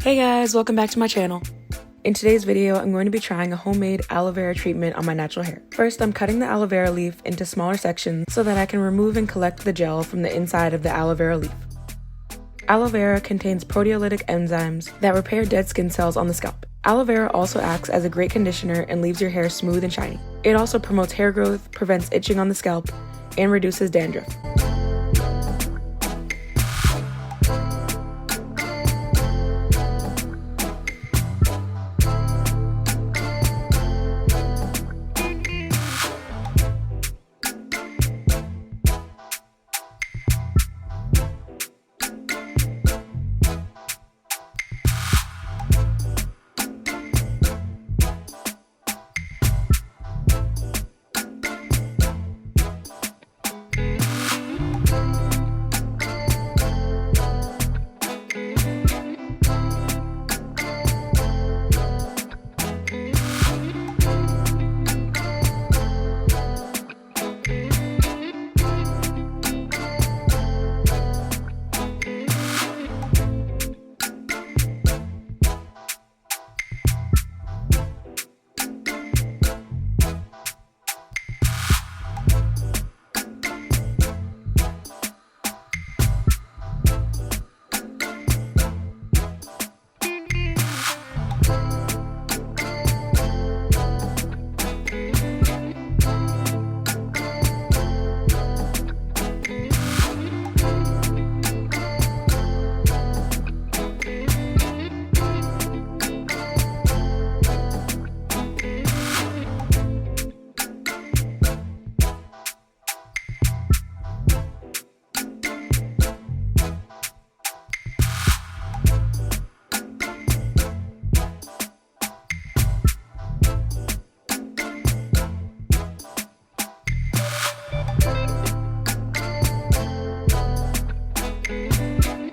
Hey guys, welcome back to my channel. In today's video, I'm going to be trying a homemade aloe vera treatment on my natural hair. First, I'm cutting the aloe vera leaf into smaller sections so that I can remove and collect the gel from the inside of the aloe vera leaf. Aloe vera contains proteolytic enzymes that repair dead skin cells on the scalp. Aloe vera also acts as a great conditioner and leaves your hair smooth and shiny. It also promotes hair growth, prevents itching on the scalp, and reduces dandruff.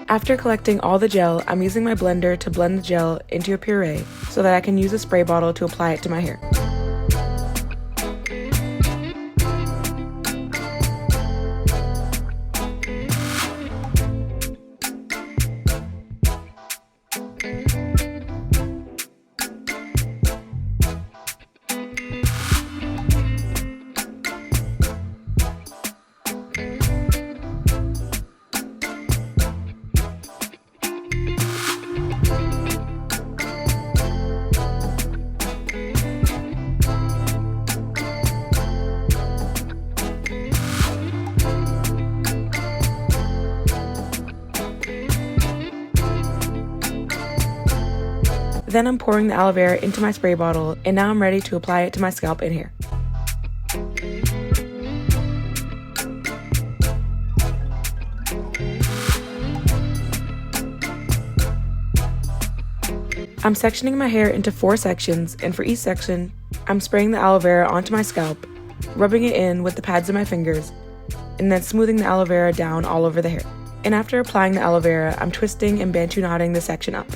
After collecting all the gel, I'm using my blender to blend the gel into a puree so that I can use a spray bottle to apply it to my hair. Then I'm pouring the aloe vera into my spray bottle, and now I'm ready to apply it to my scalp and hair. I'm sectioning my hair into 4 sections, and for each section, I'm spraying the aloe vera onto my scalp, rubbing it in with the pads of my fingers, and then smoothing the aloe vera down all over the hair. And after applying the aloe vera, I'm twisting and bantu knotting the section up.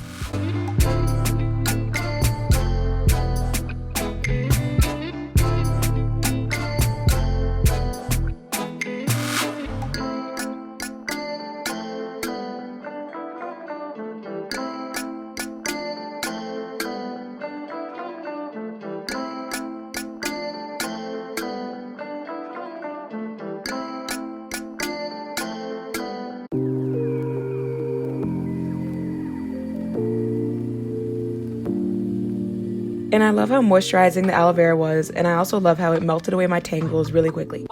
And I love how moisturizing the aloe vera was, and I also love how it melted away my tangles really quickly.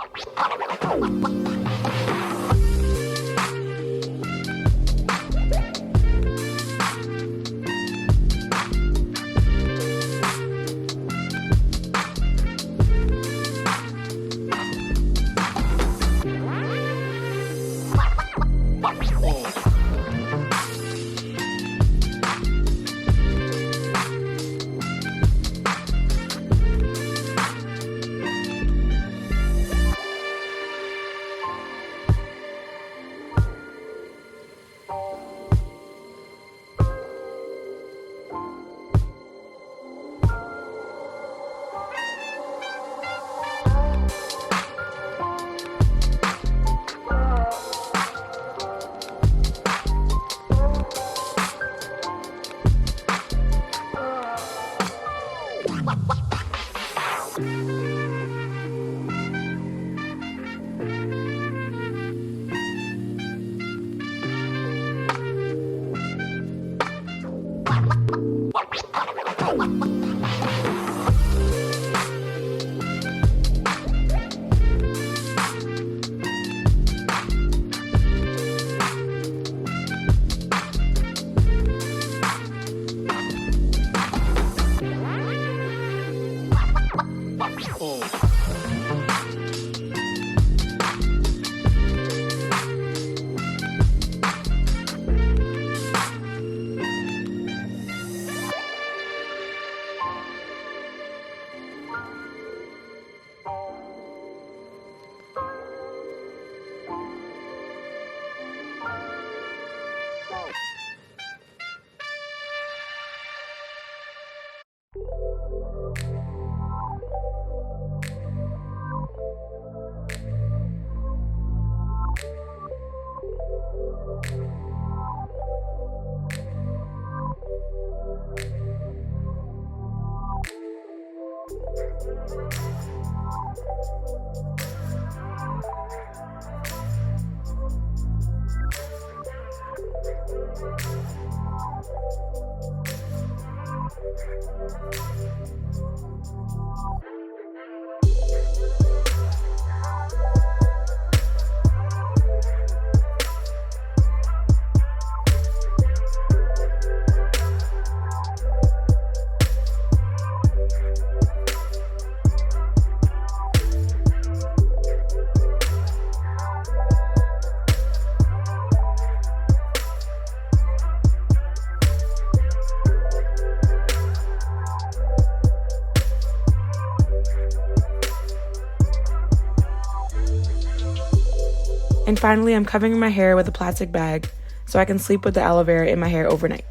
And finally, I'm covering my hair with a plastic bag so I can sleep with the aloe vera in my hair overnight.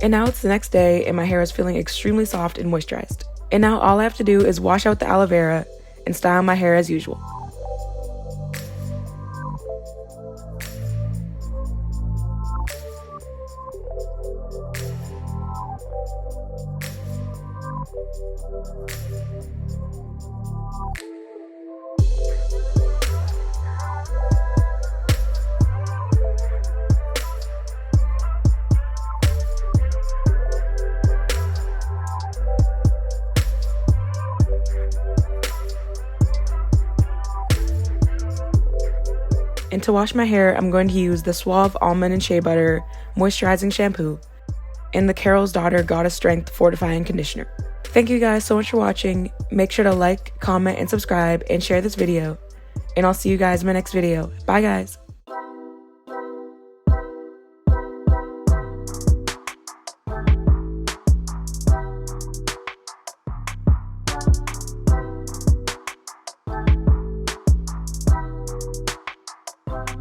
And now it's the next day and my hair is feeling extremely soft and moisturized. And now all I have to do is wash out the aloe vera and style my hair as usual. And to wash my hair, I'm going to use the Suave Almond and Shea Butter Moisturizing Shampoo and the Carol's Daughter Goddess Strength Fortifying Conditioner. Thank you guys so much for watching. Make sure to like, comment, and subscribe, and share this video. And I'll see you guys in my next video. Bye, guys.